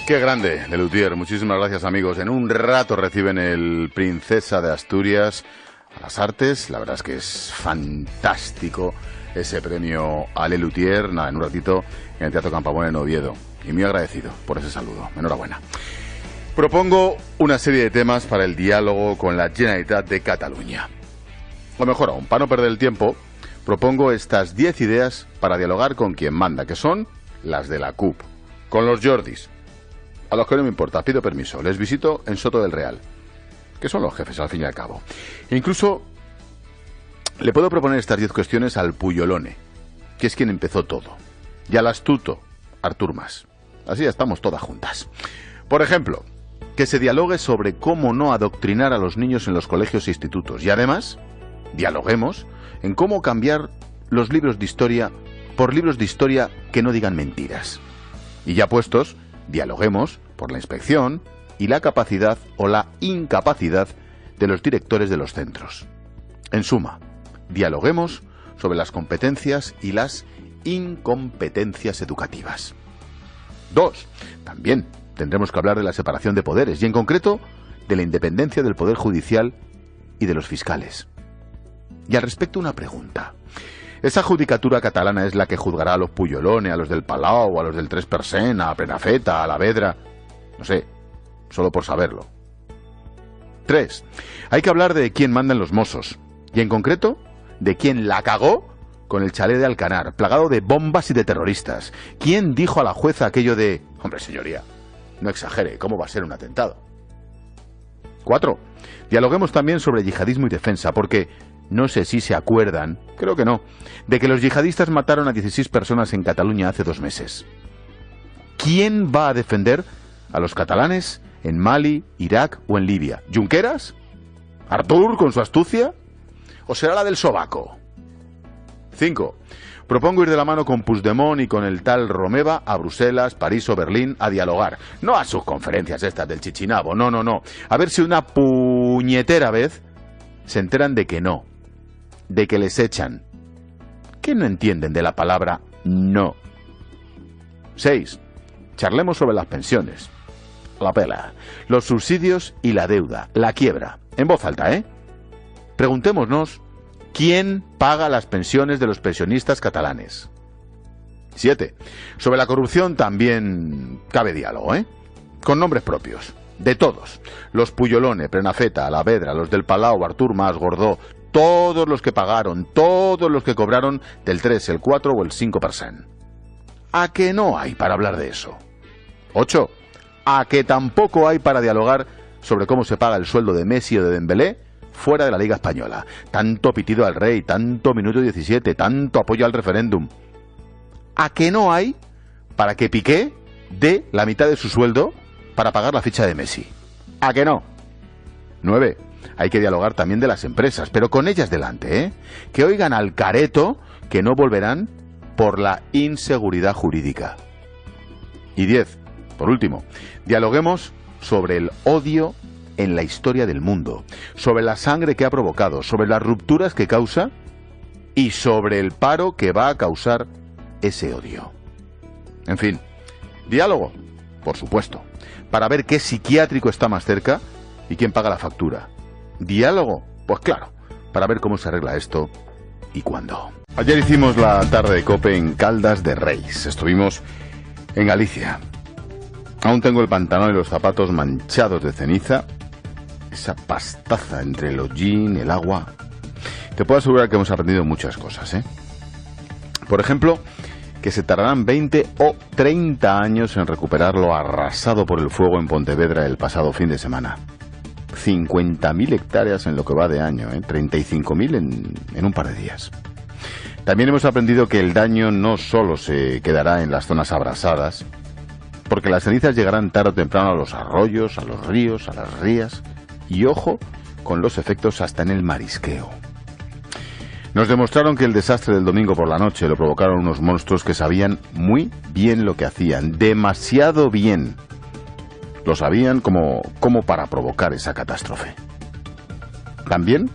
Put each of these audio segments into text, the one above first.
Qué grande, Lelutier. Muchísimas gracias, amigos. En un rato reciben el Princesa de Asturias a las Artes. La verdad es que es fantástico ese premio a Lelutier. Nada, en un ratito en el Teatro Campamón en Oviedo. Y muy agradecido por ese saludo. Enhorabuena. Propongo una serie de temas para el diálogo con la Generalitat de Cataluña. O mejor aún, para no perder el tiempo, propongo estas 10 ideas para dialogar con quien manda, que son las de la CUP. Con los Jordis, a los que no me importa, pido permiso, les visito en Soto del Real, que son los jefes al fin y al cabo. E incluso le puedo proponer estas 10 cuestiones al Puyolone, que es quien empezó todo, y al astuto Artur Mas. Así ya estamos todas juntas. Por ejemplo, que se dialogue sobre cómo no adoctrinar a los niños en los colegios e institutos. Y además, dialoguemos en cómo cambiar los libros de historia por libros de historia que no digan mentiras. Y ya puestos, dialoguemos por la inspección y la capacidad o la incapacidad de los directores de los centros. En suma, dialoguemos sobre las competencias y las incompetencias educativas. 2. También tendremos que hablar de la separación de poderes y en concreto de la independencia del Poder Judicial y de los fiscales. Y al respecto una pregunta. ¿Esa judicatura catalana es la que juzgará a los Puyolone, a los del Palau, a los del 3%, a Prenafeta, a la Vedra? No sé, solo por saberlo. 3. Hay que hablar de quién manda en los Mossos y en concreto de quién la cagó con el chalet de Alcanar, plagado de bombas y de terroristas. ¿Quién dijo a la jueza aquello de... Hombre, señoría, no exagere, ¿cómo va a ser un atentado? 4. Dialoguemos también sobre yihadismo y defensa, porque no sé si se acuerdan, creo que no, de que los yihadistas mataron a 16 personas en Cataluña hace 2 meses. ¿Quién va a defender a los catalanes en Mali, Irak o en Libia? ¿Junqueras? ¿Artur con su astucia? ¿O será la del sobaco? 5. Propongo ir de la mano con Puigdemont y con el tal Romeva a Bruselas, París o Berlín a dialogar. No a sus conferencias estas del Chichinabo, no. A ver si una puñetera vez se enteran de que no, de que les echan. ¿Qué no entienden de la palabra no? 6. Charlemos sobre las pensiones, la pela, los subsidios y la deuda, la quiebra. En voz alta, ¿eh? Preguntémonos ¿quién paga las pensiones de los pensionistas catalanes? 7. Sobre la corrupción también cabe diálogo, ¿eh? Con nombres propios, de todos. Los Puyolone, Prenafeta, La Vedra, los del Palau, Artur Mas, Gordó, todos los que pagaron, todos los que cobraron del 3, el 4 o el 5%. ¿A que no hay para hablar de eso? 8. ¿A que tampoco hay para dialogar sobre cómo se paga el sueldo de Messi o de Dembélé fuera de la Liga Española? Tanto pitido al rey, tanto minuto 17, tanto apoyo al referéndum. ¿A que no hay para que Piqué dé la mitad de su sueldo para pagar la ficha de Messi? ¿A que no? 9. Hay que dialogar también de las empresas, pero con ellas delante, ¿eh? Que oigan al careto que no volverán por la inseguridad jurídica. Y 10. Por último, dialoguemos sobre el odio en la historia del mundo, sobre la sangre que ha provocado, sobre las rupturas que causa y sobre el paro que va a causar ese odio. En fin, diálogo, por supuesto, para ver qué psiquiátrico está más cerca y quién paga la factura. Diálogo, pues claro, para ver cómo se arregla esto y cuándo. Ayer hicimos la tarde de COPE en Caldas de Reis. Estuvimos en Galicia. Aún tengo el pantalón y los zapatos manchados de ceniza. Esa pastaza entre el hollín, el agua. Te puedo asegurar que hemos aprendido muchas cosas, ¿eh? Por ejemplo, que se tardarán 20 o 30 años en recuperar lo arrasado por el fuego en Pontevedra el pasado fin de semana. 50.000 hectáreas en lo que va de año, 35.000 en un par de días. También hemos aprendido que el daño no solo se quedará en las zonas abrasadas, porque las cenizas llegarán tarde o temprano a los arroyos, a los ríos, a las rías, y ojo con los efectos hasta en el marisqueo. Nos demostraron que el desastre del domingo por la noche lo provocaron unos monstruos que sabían muy bien lo que hacían, demasiado bien. Lo sabían como para provocar esa catástrofe. También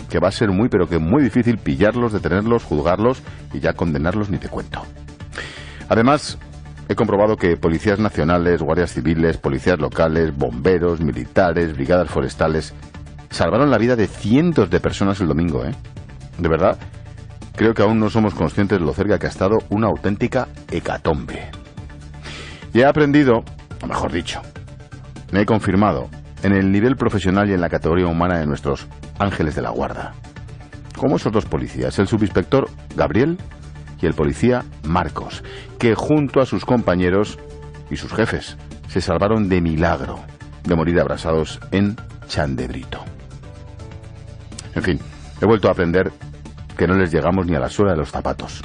que va a ser muy pero que muy difícil pillarlos, detenerlos, juzgarlos y ya condenarlos ni te cuento. Además, he comprobado que policías nacionales, guardias civiles, policías locales, bomberos, militares, brigadas forestales salvaron la vida de cientos de personas el domingo, ¿eh? De verdad, creo que aún no somos conscientes de lo cerca que ha estado una auténtica hecatombe. Y he aprendido, o mejor dicho, me he confirmado en el nivel profesional y en la categoría humana de nuestros ángeles de la guarda. Como esos dos policías, el subinspector Gabriel y el policía Marcos, que junto a sus compañeros y sus jefes se salvaron de milagro de morir abrasados en Chandebrito. En fin, he vuelto a aprender que no les llegamos ni a la suela de los zapatos.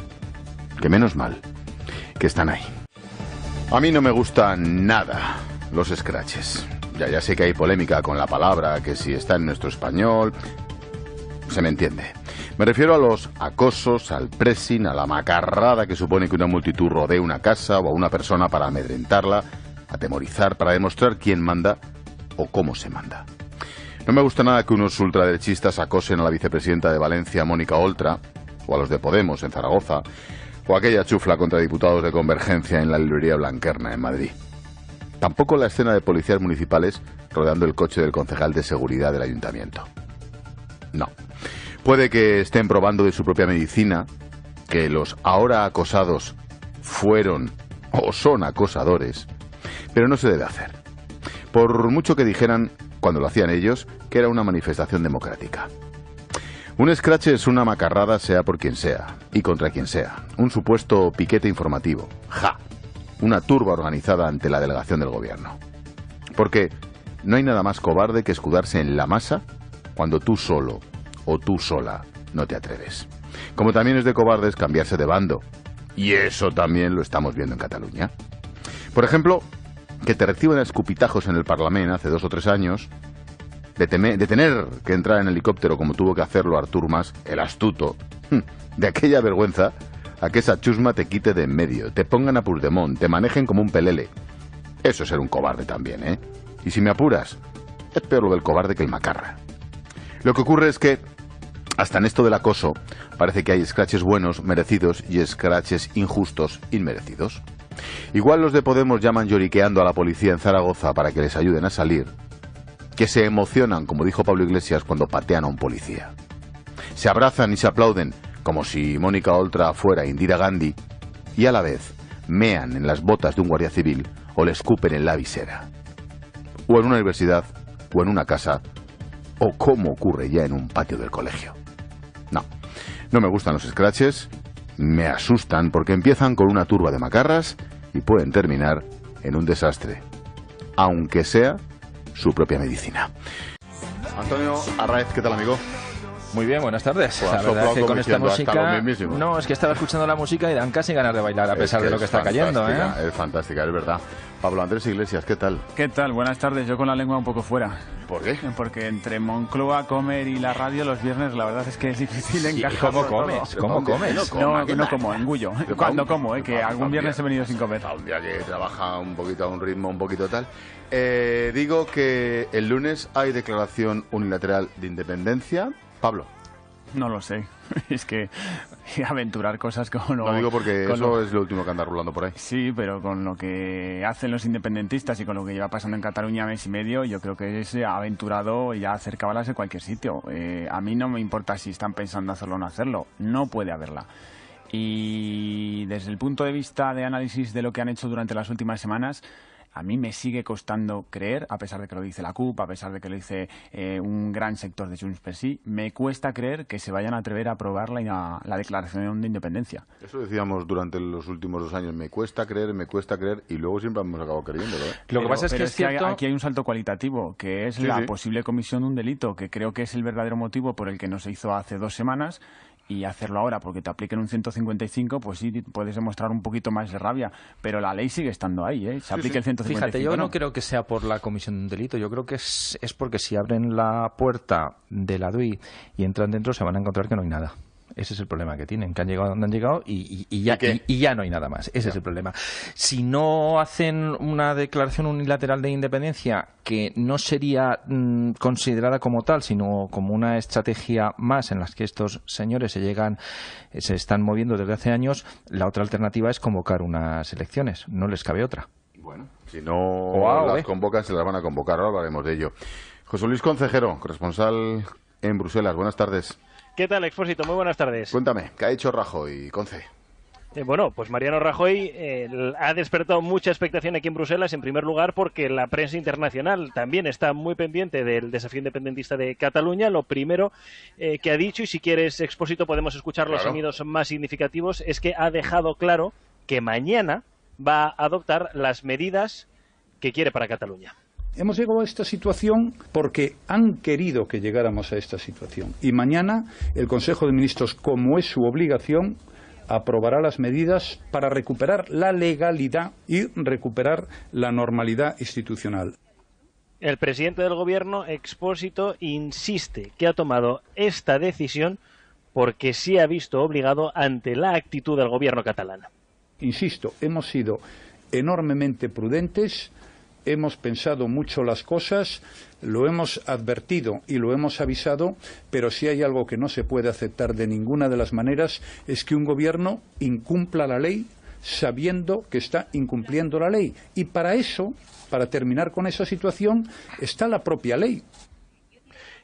Que menos mal que están ahí. A mí no me gustan nada los scratches. Ya sé que hay polémica con la palabra, que si está en nuestro español, se me entiende. Me refiero a los acosos, al pressing, a la macarrada que supone que una multitud rodee una casa o a una persona para amedrentarla, atemorizar, para demostrar quién manda o cómo se manda. No me gusta nada que unos ultraderechistas acosen a la vicepresidenta de Valencia, Mónica Oltra, o a los de Podemos en Zaragoza, o a aquella chufla contra diputados de Convergencia en la librería Blanquerna en Madrid. Tampoco la escena de policías municipales rodeando el coche del concejal de seguridad del ayuntamiento. No. Puede que estén probando de su propia medicina que los ahora acosados fueron o son acosadores, pero no se debe hacer. Por mucho que dijeran, cuando lo hacían ellos, que era una manifestación democrática. Un scratch es una macarrada sea por quien sea y contra quien sea. Un supuesto piquete informativo. ¡Ja! Una turba organizada ante la delegación del gobierno. Porque no hay nada más cobarde que escudarse en la masa cuando tú solo o tú sola no te atreves. Como también es de cobardes cambiarse de bando. Y eso también lo estamos viendo en Cataluña. Por ejemplo, que te reciban a escupitajos en el Parlamento hace 2 o 3 años, de tener que entrar en helicóptero como tuvo que hacerlo Artur Mas, el astuto, de aquella vergüenza a que esa chusma te quite de en medio, te pongan a Puigdemont, te manejen como un pelele. Eso es ser un cobarde también, ¿eh? Y si me apuras, es peor lo del cobarde que el macarra. Lo que ocurre es que, hasta en esto del acoso, parece que hay scratches buenos, merecidos, y scratches injustos, inmerecidos. Igual los de Podemos llaman lloriqueando a la policía en Zaragoza para que les ayuden a salir, que se emocionan, como dijo Pablo Iglesias, cuando patean a un policía. Se abrazan y se aplauden, como si Mónica Oltra fuera Indira Gandhi, y a la vez mean en las botas de un guardia civil o le escupen en la visera. O en una universidad, o en una casa, o como ocurre ya en un patio del colegio. No me gustan los scratches, me asustan porque empiezan con una turba de macarras y pueden terminar en un desastre, aunque sea su propia medicina. Antonio Arraez, ¿qué tal, amigo? Muy bien, buenas tardes. Pues la verdad es que con esta música... Lo no, es que estaba escuchando la música y dan casi ganas de bailar a pesar de lo que está cayendo, ¿eh? Es fantástica, es verdad. Pablo Andrés Iglesias, ¿qué tal? ¿Qué tal? Buenas tardes. Yo con la lengua un poco fuera. ¿Por qué? Porque entre Moncloa, comer y la radio los viernes la verdad es que es difícil encajar. ¿Cómo comes? ¿Cómo comes? No como, engullo. Cuando como, que algún viernes he venido sin comer. Un día que trabaja un poquito a un ritmo un poquito tal. Digo que el lunes hay declaración unilateral de independencia. Pablo. No lo sé. Es que aventurar cosas con lo... No digo porque eso es lo último que anda rulando por ahí. Sí, pero con lo que hacen los independentistas y con lo que lleva pasando en Cataluña mes y medio, yo creo que es aventurado ya hacer cabalas en cualquier sitio. A mí no me importa si están pensando hacerlo o no hacerlo. No puede haberla. Y desde el punto de vista de análisis de lo que han hecho durante las últimas semanas, a mí me sigue costando creer, a pesar de que lo dice la CUP, a pesar de que lo dice un gran sector de Junts per Sí, me cuesta creer que se vayan a atrever a aprobar la declaración de independencia. Eso decíamos durante los últimos 2 años, me cuesta creer, y luego siempre hemos acabado creyéndolo, ¿eh? Lo que pasa es que es cierto... aquí hay un salto cualitativo, que es la posible comisión de un delito, que creo que es el verdadero motivo por el que no se hizo hace 2 semanas, y hacerlo ahora porque te apliquen un 155, pues sí, puedes demostrar un poquito más de rabia, pero la ley sigue estando ahí, ¿eh? Se aplica el 155. Fíjate, yo no creo que sea por la comisión de un delito, yo creo que es porque si abren la puerta de la DUI y entran dentro se van a encontrar que no hay nada. Ese es el problema que tienen, que han llegado donde han llegado y ya no hay nada más. Ese es el problema. Si no hacen una declaración unilateral de independencia, que no sería considerada como tal, sino como una estrategia más en la que estos señores se están moviendo desde hace años, la otra alternativa es convocar unas elecciones. No les cabe otra. Bueno, si no las convocan, se las van a convocar. Ahora hablaremos de ello. José Luis Concejero, corresponsal en Bruselas. Buenas tardes. ¿Qué tal, Expósito? Muy buenas tardes. Cuéntame, ¿qué ha hecho Rajoy, Conce? Bueno, pues Mariano Rajoy ha despertado mucha expectación aquí en Bruselas, en primer lugar porque la prensa internacional también está muy pendiente del desafío independentista de Cataluña. Lo primero que ha dicho, y si quieres, Expósito, podemos escuchar los sonidos más significativos, es que ha dejado claro que mañana va a adoptar las medidas que quiere para Cataluña. Hemos llegado a esta situación porque han querido que llegáramos a esta situación. Y mañana el Consejo de Ministros, como es su obligación, aprobará las medidas para recuperar la legalidad y recuperar la normalidad institucional. El presidente del Gobierno, Expósito, insiste que ha tomado esta decisión porque se ha visto obligado ante la actitud del Gobierno catalán. Insisto, hemos sido enormemente prudentes. Hemos pensado mucho las cosas, lo hemos advertido y lo hemos avisado, pero si hay algo que no se puede aceptar de ninguna de las maneras es que un gobierno incumpla la ley sabiendo que está incumpliendo la ley. Y para eso, para terminar con esa situación, está la propia ley.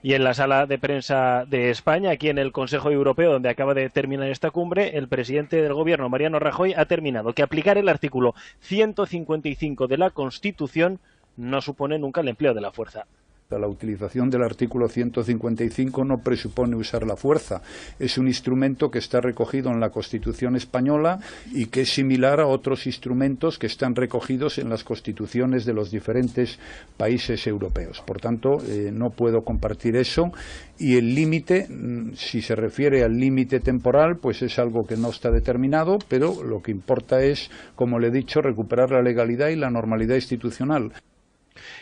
Y en la sala de prensa de España, aquí en el Consejo Europeo, donde acaba de terminar esta cumbre, el presidente del Gobierno, Mariano Rajoy, ha terminado que aplicar el artículo 155 de la Constitución no supone nunca el empleo de la fuerza. La utilización del artículo 155 no presupone usar la fuerza. Es un instrumento que está recogido en la Constitución española y que es similar a otros instrumentos que están recogidos en las constituciones de los diferentes países europeos. Por tanto, no puedo compartir eso. Y el límite, si se refiere al límite temporal, pues es algo que no está determinado, pero lo que importa es, como le he dicho, recuperar la legalidad y la normalidad institucional.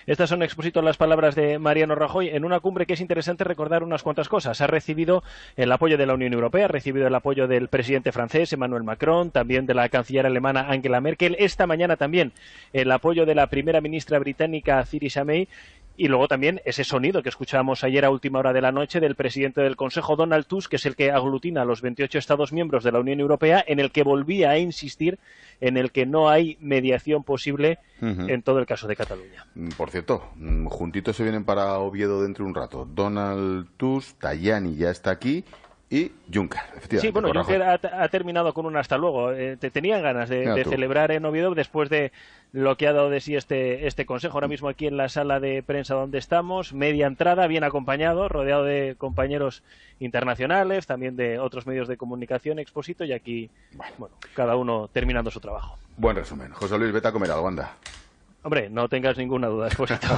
Estas son, Expósito, las palabras de Mariano Rajoy en una cumbre que es interesante recordar unas cuantas cosas. Ha recibido el apoyo de la Unión Europea, ha recibido el apoyo del presidente francés, Emmanuel Macron, también de la canciller alemana Angela Merkel, esta mañana también el apoyo de la primera ministra británica Theresa May. Y luego también ese sonido que escuchábamos ayer a última hora de la noche del presidente del Consejo, Donald Tusk, que es el que aglutina a los 28 Estados miembros de la Unión Europea, en el que volvía a insistir en el que no hay mediación posible en todo el caso de Cataluña. Por cierto, juntitos se vienen para Oviedo dentro de un rato. Donald Tusk, Tajani ya está aquí y Juncker, efectivamente. Sí, bueno, Juncker ha terminado con un hasta luego. Tenían ganas de celebrar en Oviedo después de lo que ha dado de sí este Consejo. Ahora mismo aquí en la sala de prensa donde estamos, media entrada, bien acompañado, rodeado de compañeros internacionales, también de otros medios de comunicación, Expósito, y aquí, bueno, cada uno terminando su trabajo. Buen resumen. José Luis, vete a comer algo, anda. Hombre, no tengas ninguna duda, Expósito.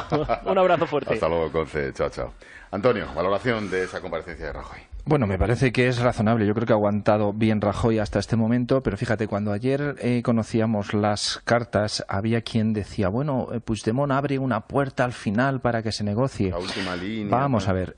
Un abrazo fuerte. Hasta luego, Conce. Chao, chao. Antonio, valoración de esa comparecencia de Rajoy. Bueno, me parece que es razonable. Yo creo que ha aguantado bien Rajoy hasta este momento, pero fíjate, cuando ayer conocíamos las cartas, había quien decía, bueno, Puigdemont abre una puerta al final para que se negocie. La última línea. Vamos a ver,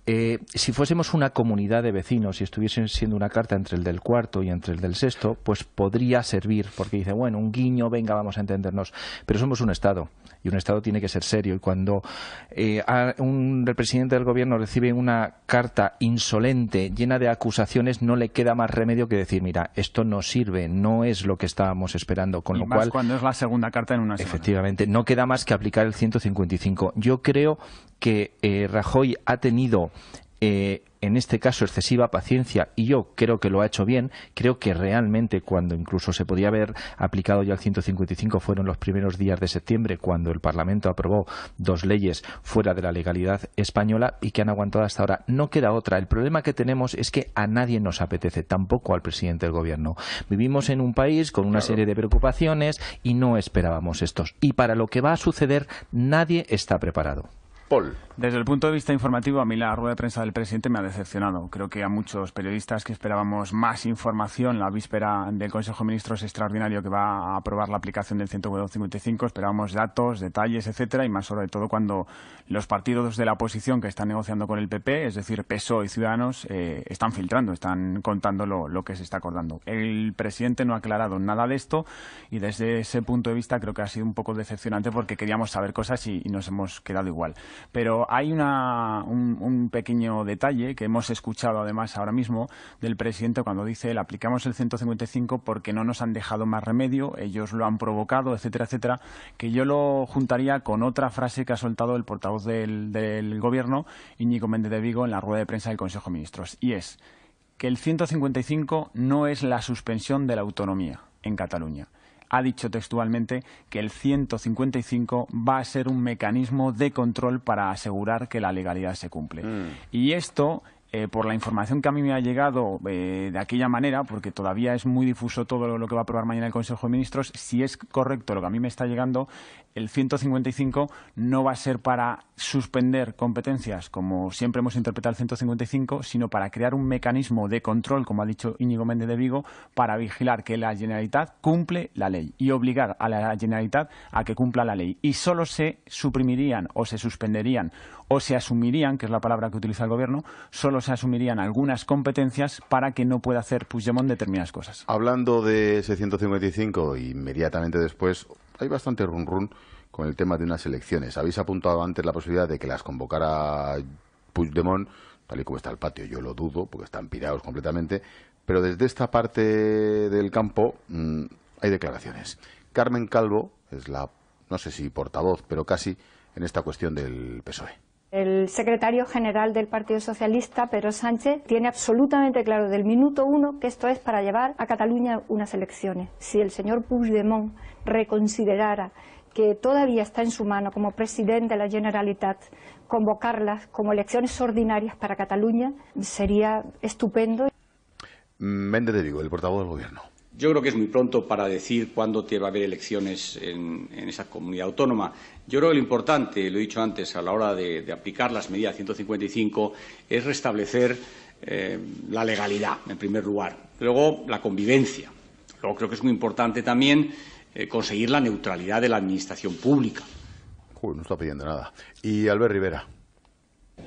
si fuésemos una comunidad de vecinos y estuviesen siendo una carta entre el del cuarto y entre el del sexto, pues podría servir, porque dice, bueno, un guiño, venga, vamos a entendernos. Pero somos un Estado, y un Estado tiene que ser serio, y cuando el presidente del gobierno recibe una carta insolente, llena de acusaciones, no le queda más remedio que decir, mira, esto no sirve, no es lo que estábamos esperando, con y lo más cual, cuando es la segunda carta en una semana. Efectivamente, no queda más que aplicar el 155. Yo creo que Rajoy ha tenido en este caso excesiva paciencia, y yo creo que lo ha hecho bien. Creo que realmente cuando incluso se podía haber aplicado ya el 155 fueron los primeros días de septiembre, cuando el Parlamento aprobó 2 leyes fuera de la legalidad española y que han aguantado hasta ahora. No queda otra. El problema que tenemos es que a nadie nos apetece, tampoco al presidente del gobierno. Vivimos en un país con una serie de preocupaciones y no esperábamos estos. Y para lo que va a suceder nadie está preparado. Paul. Desde el punto de vista informativo, a mí la rueda de prensa del presidente me ha decepcionado. Creo que a muchos periodistas que esperábamos más información la víspera del Consejo de Ministros extraordinario que va a aprobar la aplicación del 155, esperábamos datos, detalles, etcétera, y más sobre todo cuando los partidos de la oposición que están negociando con el PP, es decir, PSOE y Ciudadanos, están filtrando, están contando lo que se está acordando. El presidente no ha aclarado nada de esto y desde ese punto de vista creo que ha sido un poco decepcionante porque queríamos saber cosas y nos hemos quedado igual. Pero hay un pequeño detalle que hemos escuchado además ahora mismo del presidente cuando dice: le aplicamos el 155 porque no nos han dejado más remedio, ellos lo han provocado, etcétera, etcétera, que yo lo juntaría con otra frase que ha soltado el portavoz del Gobierno, Íñigo Méndez de Vigo, en la rueda de prensa del Consejo de Ministros, y es que el 155 no es la suspensión de la autonomía en Cataluña. Ha dicho textualmente que el 155 va a ser un mecanismo de control para asegurar que la legalidad se cumple. Y esto, por la información que a mí me ha llegado de aquella manera, porque todavía es muy difuso todo lo que va a aprobar mañana el Consejo de Ministros, si es correcto lo que a mí me está llegando, el 155 no va a ser para suspender competencias, como siempre hemos interpretado el 155, sino para crear un mecanismo de control, como ha dicho Íñigo Méndez de Vigo, para vigilar que la Generalitat cumple la ley y obligar a la Generalitat a que cumpla la ley. Y solo se suprimirían o se suspenderían o se asumirían, que es la palabra que utiliza el Gobierno, solo se asumirían algunas competencias para que no pueda hacer Puigdemont determinadas cosas. Hablando de ese 155, inmediatamente después hay bastante run con el tema de unas elecciones. Habéis apuntado antes la posibilidad de que las convocara Puigdemont, tal y como está el patio. Yo lo dudo, porque están pirados completamente. Pero desde esta parte del campo hay declaraciones. Carmen Calvo es la, no sé si portavoz, pero casi en esta cuestión del PSOE. El secretario general del Partido Socialista, Pedro Sánchez, tiene absolutamente claro del minuto uno que esto es para llevar a Cataluña unas elecciones. Si el señor Puigdemont reconsiderara que todavía está en su mano como presidente de la Generalitat convocarlas como elecciones ordinarias para Cataluña, sería estupendo. Méndez de Vigo, el portavoz del Gobierno. Yo creo que es muy pronto para decir cuándo va a haber elecciones en esa comunidad autónoma. Yo creo que lo importante, lo he dicho antes, a la hora de aplicar las medidas 155, es restablecer la legalidad, en primer lugar. Luego, la convivencia. Luego, creo que es muy importante también conseguir la neutralidad de la administración pública. No está pidiendo nada. Y Albert Rivera.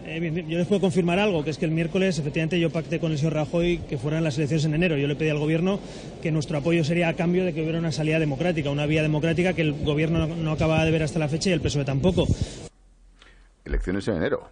Yo les puedo confirmar algo, que es que el miércoles efectivamente yo pacté con el señor Rajoy que fueran las elecciones en enero. Yo le pedí al Gobierno que nuestro apoyo sería a cambio de que hubiera una salida democrática, una vía democrática que el Gobierno no acababa de ver hasta la fecha y el PSOE tampoco. Elecciones en enero.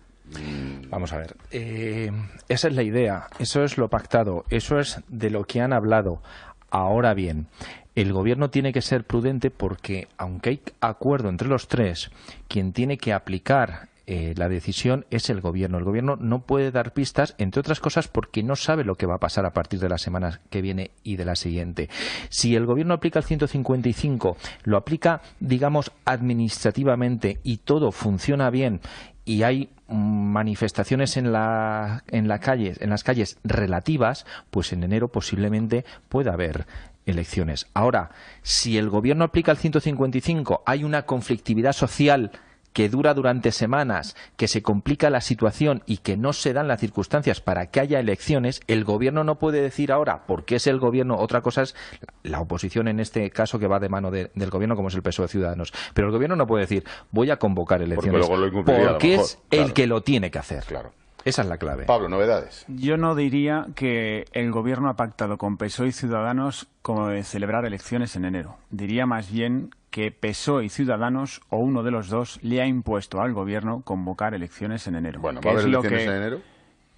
Vamos a ver, esa es la idea, eso es lo pactado, eso es de lo que han hablado. Ahora bien, el Gobierno tiene que ser prudente porque, aunque hay acuerdo entre los tres, quien tiene que aplicar la decisión es el Gobierno. El Gobierno no puede dar pistas, entre otras cosas, porque no sabe lo que va a pasar a partir de la semana que viene y de la siguiente. Si el Gobierno aplica el 155, lo aplica, digamos, administrativamente y todo funciona bien y hay manifestaciones en las calles relativas, pues en enero posiblemente pueda haber elecciones. Ahora, si el Gobierno aplica el 155, hay una conflictividad social que dura durante semanas, que se complica la situación y que no se dan las circunstancias para que haya elecciones, el Gobierno no puede decir ahora, porque es el Gobierno, otra cosa es la oposición en este caso que va de mano del Gobierno, como es el PSOE de Ciudadanos, pero el Gobierno no puede decir, voy a convocar elecciones, porque es el que lo tiene que hacer. Claro. Esa es la clave. Pablo, novedades. Yo no diría que el Gobierno ha pactado con PSOE y Ciudadanos como de celebrar elecciones en enero. Diría más bien que PSOE y Ciudadanos, o uno de los dos, le ha impuesto al Gobierno convocar elecciones en enero. Bueno, ¿va a haber elecciones en enero?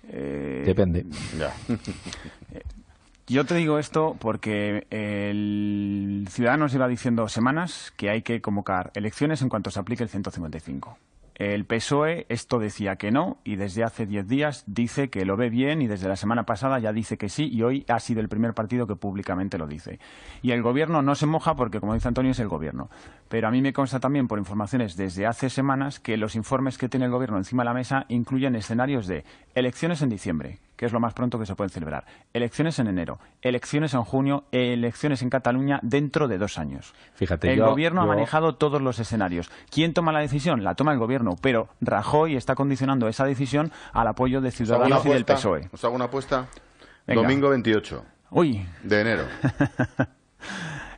Depende. Ya. Yo te digo esto porque el Ciudadanos lleva diciendo semanas que hay que convocar elecciones en cuanto se aplique el 155. El PSOE esto decía que no y desde hace 10 días dice que lo ve bien y desde la semana pasada ya dice que sí y hoy ha sido el primer partido que públicamente lo dice. Y el Gobierno no se moja porque, como dice Antonio, es el Gobierno. Pero a mí me consta también por informaciones desde hace semanas que los informes que tiene el Gobierno encima de la mesa incluyen escenarios de elecciones en diciembre, que que es lo más pronto que se pueden celebrar. Elecciones en enero, elecciones en junio, elecciones en Cataluña dentro de 2 años. Fíjate, el gobierno ha manejado todos los escenarios. ¿Quién toma la decisión? La toma el gobierno, pero Rajoy está condicionando esa decisión al apoyo de Ciudadanos y del PSOE. ¿Os hago una apuesta? Venga. Domingo 28 de enero.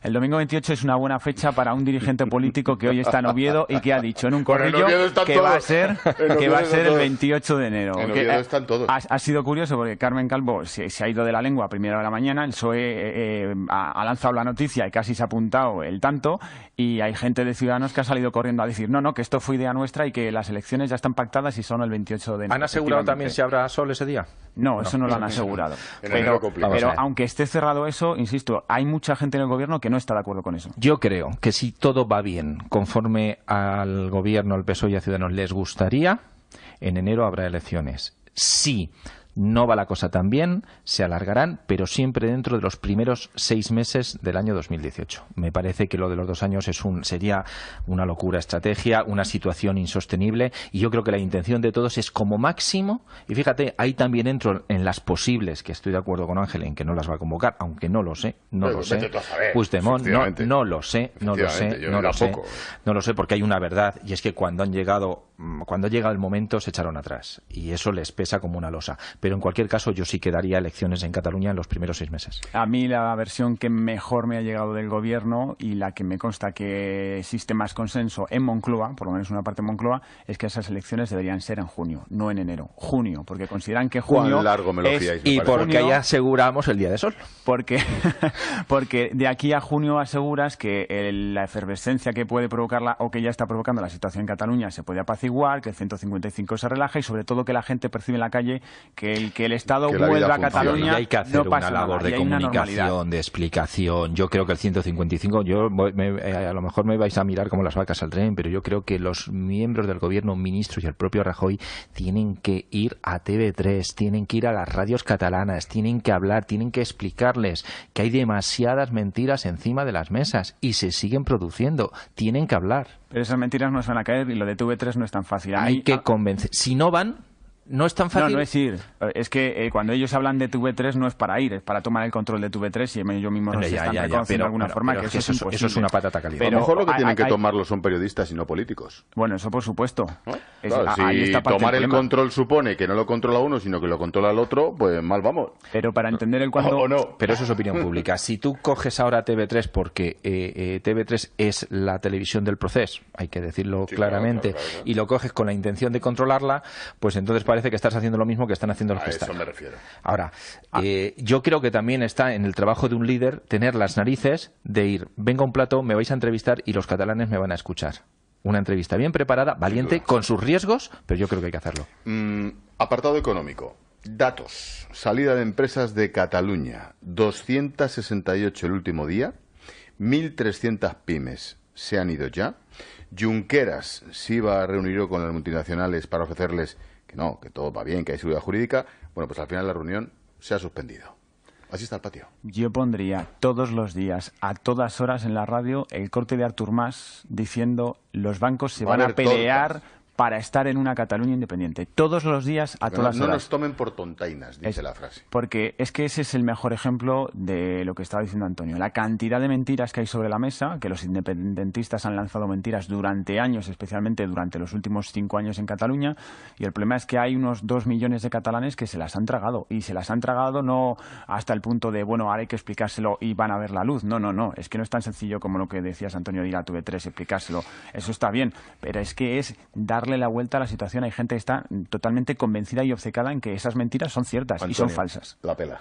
El domingo 28 es una buena fecha para un dirigente político que hoy está en Oviedo y que ha dicho en un corrillo que va a ser el 28 de enero. En Oviedo están todos. Ha sido curioso porque Carmen Calvo se ha ido de la lengua a primera de la mañana, el PSOE ha lanzado la noticia y casi se ha apuntado el tanto, y hay gente de Ciudadanos que ha salido corriendo a decir no, que esto fue idea nuestra y que las elecciones ya están pactadas y son el 28 de enero. ¿Han asegurado también si habrá sol ese día? No, eso no lo han asegurado. Pero aunque esté cerrado eso, insisto, hay mucha gente en el gobierno que no está de acuerdo con eso. Yo creo que si todo va bien, conforme al gobierno, al PSOE y a Ciudadanos les gustaría, en enero habrá elecciones. Sí. No va la cosa tan bien, se alargarán, pero siempre dentro de los primeros 6 meses del año 2018. Me parece que lo de los 2 años sería una locura estrategia, una situación insostenible, y yo creo que la intención de todos es como máximo, y fíjate, ahí también entro en las posibles, que estoy de acuerdo con Ángel en que no las va a convocar, aunque no lo sé, Puigdemont, no lo sé, porque hay una verdad, y es que cuando llega el momento se echaron atrás, y eso les pesa como una losa. Pero en cualquier caso yo sí que daría elecciones en Cataluña en los primeros 6 meses. A mí la versión que mejor me ha llegado del gobierno y la que me consta que existe más consenso en Moncloa, por lo menos una parte de Moncloa, es que esas elecciones deberían ser en junio, no en enero. Junio, porque consideran que junio ¿Cuán largo me lo fiáis? Y porque ahí aseguramos el día de sol. Porque de aquí a junio aseguras que la efervescencia que puede provocarla o que ya está provocando la situación en Cataluña se puede apaciguar, que el 155 se relaja y sobre todo que la gente percibe en la calle que el Estado vuelva a Cataluña. Y hay que hacer una labor de comunicación, de explicación. Yo creo que el 155, a lo mejor me vais a mirar como las vacas al tren, pero yo creo que los miembros del gobierno, ministros y el propio Rajoy tienen que ir a TV3, tienen que ir a las radios catalanas, tienen que hablar, tienen que explicarles que hay demasiadas mentiras encima de las mesas y se siguen produciendo. Tienen que hablar. Pero esas mentiras no se van a caer y lo de TV3 no es tan fácil. Hay que convencer. Si no van... No es tan fácil. No es ir. Es que cuando ellos hablan de TV3 no es para ir, es para tomar el control de TV3 y ellos mismos se están reconociendo de alguna forma que eso es una patata caliente. Pero a lo mejor lo que tienen que tomarlo son periodistas y no políticos. Bueno, eso por supuesto. Claro, si tomar el control supone que no lo controla uno, sino que lo controla el otro, pues mal vamos. Pero para entender el cuándo... O no. Pero eso es opinión pública. Si tú coges ahora TV3 porque TV3 es la televisión del proceso, hay que decirlo claramente, claro. Y lo coges con la intención de controlarla, pues entonces parece que estás haciendo lo mismo que están haciendo los que están. A eso me refiero. Ahora, yo creo que también está en el trabajo de un líder tener las narices de ir, venga un plato, me vais a entrevistar y los catalanes me van a escuchar. Una entrevista bien preparada, valiente, con sus riesgos, pero yo creo que hay que hacerlo. Apartado económico. Datos. Salida de empresas de Cataluña. 268 el último día. 1.300 pymes se han ido ya. Junqueras se iba a reunir con las multinacionales para ofrecerles que todo va bien, que hay seguridad jurídica. Bueno, pues al final la reunión se ha suspendido. Así está el patio. Yo pondría todos los días, a todas horas en la radio, el corte de Artur Mas diciendo los bancos se van a pelear para estar en una Cataluña independiente. Todos los días, a todas horas. No nos tomen por tontainas, dice la frase. Porque es que ese es el mejor ejemplo de lo que estaba diciendo Antonio. La cantidad de mentiras que hay sobre la mesa, que los independentistas han lanzado mentiras durante años, especialmente durante los últimos 5 años en Cataluña, y el problema es que hay unos 2 millones de catalanes que se las han tragado, y se las han tragado no hasta el punto de, bueno, ahora hay que explicárselo y van a ver la luz. No, es que no es tan sencillo como lo que decías, Antonio, de ir a TV3, explicárselo. Eso está bien, pero es que es darle la vuelta a la situación. Hay gente que está totalmente convencida y obcecada en que esas mentiras son ciertas, Antonio, y son falsas. La pela.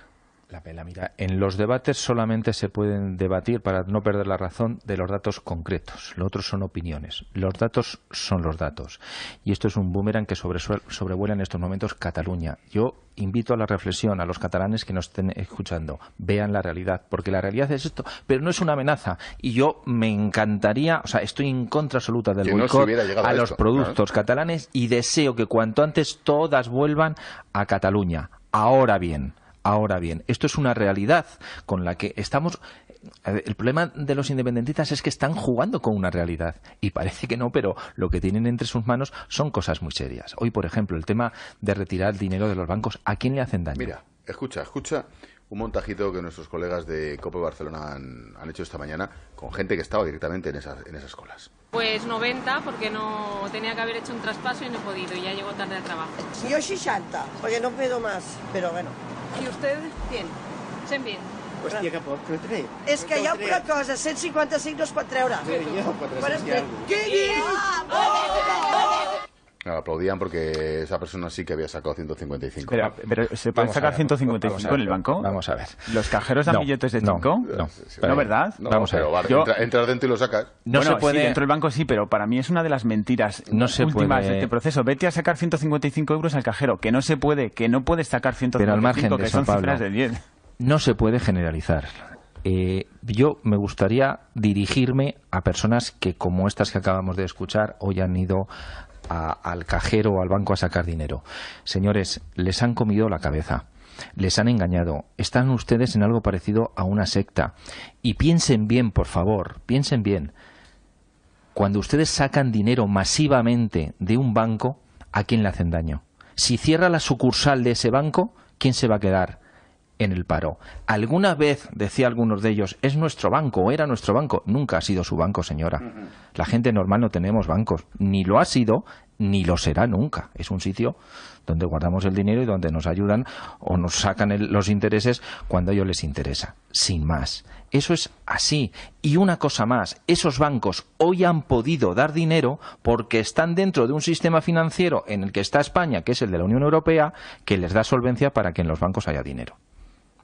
Mira, en los debates solamente se pueden debatir, para no perder la razón, de los datos concretos. Lo otro son opiniones. Los datos son los datos. Y esto es un boomerang que sobrevuela en estos momentos Cataluña. Yo invito a la reflexión a los catalanes que nos estén escuchando. Vean la realidad, porque la realidad es esto, pero no es una amenaza. Y yo me encantaría, estoy en contra absoluta del boicot a los productos catalanes y deseo que cuanto antes todas vuelvan a Cataluña. Ahora bien, esto es una realidad con la que estamos el problema de los independentistas es que están jugando con una realidad y parece que no, pero lo que tienen entre sus manos son cosas muy serias. Hoy, por ejemplo, el tema de retirar el dinero de los bancos, ¿a quién le hacen daño? Mira, escucha un montajito que nuestros colegas de COPE Barcelona han hecho esta mañana con gente que estaba directamente en esas colas. Pues 90, porque no tenía que haber hecho un traspaso y no he podido, y ya llego tarde al trabajo. Yo 60, porque no puedo más, pero bueno. ¿Y usted? Bien. Sent bien. Hòstia, que poc, però tre. És que hi ha una cosa, 155 no es pot treure. Jo, 400 i alguna. Què dius? Aplaudían porque esa persona sí que había sacado 155. Pero ¿se puede sacar 155 en el banco? Vamos a ver. ¿Los cajeros dan billetes de 5? No, ¿verdad? No, vamos a ver. Entras dentro y lo sacas. No se puede... sí, dentro del banco sí, pero para mí es una de las mentiras últimas de este proceso. Vete a sacar 155 euros al cajero, que no se puede, que no puedes sacar 155, pero al margen de que eso, son cifras de 10. No se puede generalizar. Yo me gustaría dirigirme a personas que, como estas que acabamos de escuchar, hoy han ido al cajero o al banco a sacar dinero. Señores, les han comido la cabeza, les han engañado, están ustedes en algo parecido a una secta. Y piensen bien, por favor, piensen bien. Cuando ustedes sacan dinero masivamente de un banco, ¿a quién le hacen daño? Si cierra la sucursal de ese banco, ¿quién se va a quedar en el paro? Alguna vez, decía algunos de ellos, es nuestro banco o era nuestro banco. Nunca ha sido su banco, señora. La gente normal no tenemos bancos. Ni lo ha sido, ni lo será nunca. Es un sitio donde guardamos el dinero y donde nos ayudan o nos sacan los intereses cuando a ellos les interesa. Sin más. Eso es así. Y una cosa más, esos bancos hoy han podido dar dinero porque están dentro de un sistema financiero en el que está España, que es el de la Unión Europea, que les da solvencia para que en los bancos haya dinero.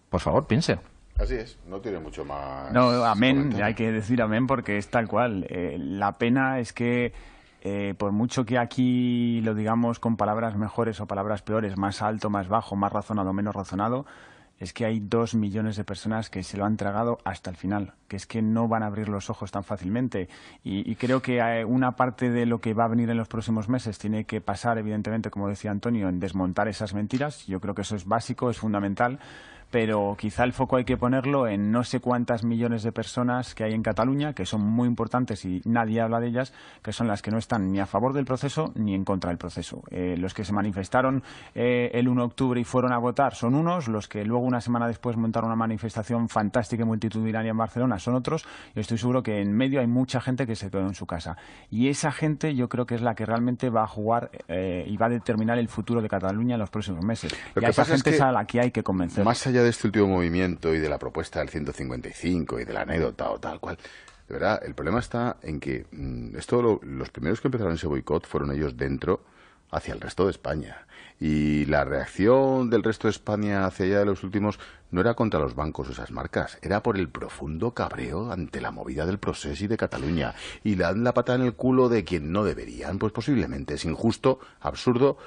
Por favor, piensen. Así es, no tiene mucho más... No, amén, hay que decir amén porque es tal cual. La pena es que por mucho que aquí lo digamos con palabras mejores o palabras peores, más alto, más bajo, más razonado, menos razonado, es que hay 2 millones de personas que se lo han tragado hasta el final, que es que no van a abrir los ojos tan fácilmente. Y creo que una parte de lo que va a venir en los próximos meses tiene que pasar, evidentemente, como decía Antonio, en desmontar esas mentiras. Yo creo que eso es básico, es fundamental. Pero quizá el foco hay que ponerlo en no sé cuántas millones de personas que hay en Cataluña, que son muy importantes y nadie habla de ellas, que son las que no están ni a favor del proceso ni en contra del proceso. Los que se manifestaron el 1 de octubre y fueron a votar son unos, los que luego una semana después montaron una manifestación fantástica y multitudinaria en Barcelona son otros, y estoy seguro que en medio hay mucha gente que se quedó en su casa. Y esa gente yo creo que es la que realmente va a jugar y va a determinar el futuro de Cataluña en los próximos meses. Y a esa gente es a la que hay que convencer. Más allá de este último movimiento y de la propuesta del 155 y de la anécdota o tal cual, de verdad, el problema está en que los primeros que empezaron ese boicot fueron ellos dentro hacia el resto de España. Y la reacción del resto de España hacia allá de los últimos no era contra los bancos o esas marcas, era por el profundo cabreo ante la movida del Procés y de Cataluña. Y le dan la patada en el culo de quien no deberían, pues posiblemente es injusto, absurdo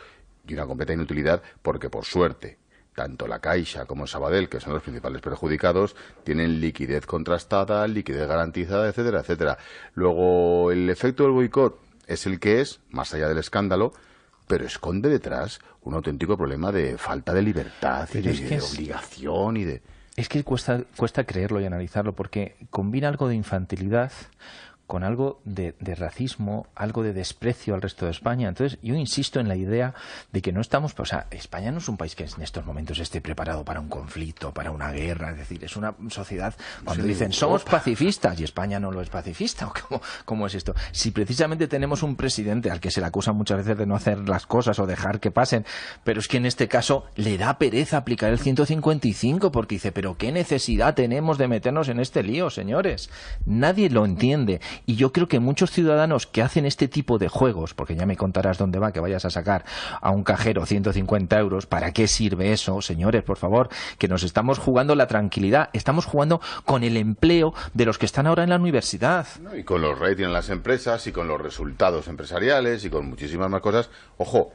y una completa inutilidad, porque por suerte tanto la Caixa como Sabadell, que son los principales perjudicados, tienen liquidez contrastada, liquidez garantizada, etcétera, etcétera. Luego, el efecto del boicot es el que es, más allá del escándalo, pero esconde detrás un auténtico problema de falta de libertad y de obligación y de... Es que cuesta creerlo y analizarlo, porque combina algo de infantilidad con algo de racismo, algo de desprecio al resto de España. Entonces, yo insisto en la idea de que no estamos... O sea, España no es un país que en estos momentos esté preparado para un conflicto, para una guerra. Es decir, es una sociedad... Cuando dicen, somos pacifistas, y España no lo es pacifista, ¿cómo es esto? Si precisamente tenemos un presidente al que se le acusa muchas veces de no hacer las cosas o dejar que pasen, pero es que en este caso le da pereza aplicar el 155, porque dice, pero ¿qué necesidad tenemos de meternos en este lío, señores? Nadie lo entiende. Y yo creo que muchos ciudadanos que hacen este tipo de juegos, porque ya me contarás dónde va, que vayas a sacar a un cajero 150 euros, ¿para qué sirve eso? Señores, por favor, que nos estamos jugando la tranquilidad, estamos jugando con el empleo de los que están ahora en la universidad. Y con los ratings en las empresas, y con los resultados empresariales, y con muchísimas más cosas. Ojo,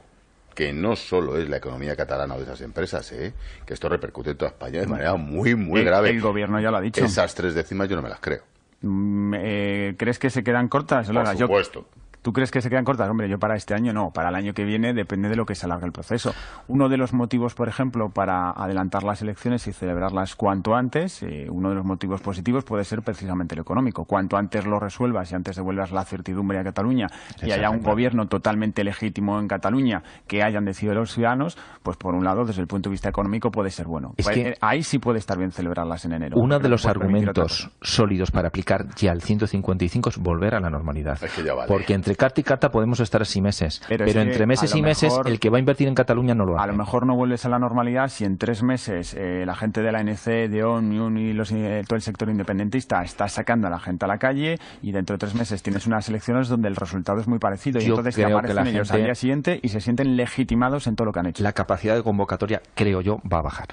que no solo es la economía catalana o de esas empresas, que esto repercute en toda España de manera muy, muy grave. El gobierno ya lo ha dicho. Esas 3 décimas yo no me las creo. ¿Crees que se quedan cortas? Por supuesto. ¿Tú crees que se quedan cortas? Hombre, yo para este año no, para el año que viene depende de lo que se alargue el proceso. Uno de los motivos, por ejemplo, para adelantar las elecciones y celebrarlas cuanto antes, uno de los motivos positivos puede ser precisamente el económico. Cuanto antes lo resuelvas y antes devuelvas la certidumbre a Cataluña y haya un gobierno totalmente legítimo en Cataluña que hayan decidido los ciudadanos, pues por un lado, desde el punto de vista económico puede ser bueno. Es que ahí sí puede estar bien celebrarlas en enero. Uno de los argumentos sólidos para aplicar ya el 155 es volver a la normalidad. Es que ya vale. Porque entre carta y carta podemos estar así meses. Pero entre meses y meses, el que va a invertir en Cataluña no lo hace. A lo mejor no vuelves a la normalidad si en 3 meses la gente de la ANC, de ONU y todo el sector independentista está sacando a la gente a la calle y dentro de 3 meses tienes unas elecciones donde el resultado es muy parecido y entonces te aparecen ellos al día siguiente y se sienten legitimados en todo lo que han hecho. La capacidad de convocatoria, creo yo, va a bajar.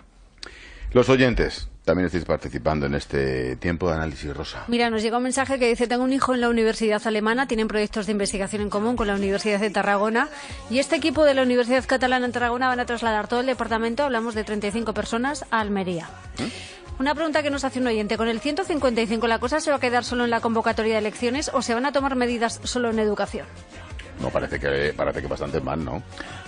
Los oyentes también estáis participando en este tiempo de análisis, Rosa. Mira, nos llega un mensaje que dice: tengo un hijo en la universidad alemana, tienen proyectos de investigación en común con la Universidad de Tarragona y este equipo de la Universidad Catalana en Tarragona van a trasladar todo el departamento, hablamos de 35 personas, a Almería. Una pregunta que nos hace un oyente: ¿con el 155 la cosa se va a quedar solo en la convocatoria de elecciones o se van a tomar medidas solo en educación? No, parece que bastante mal, ¿no?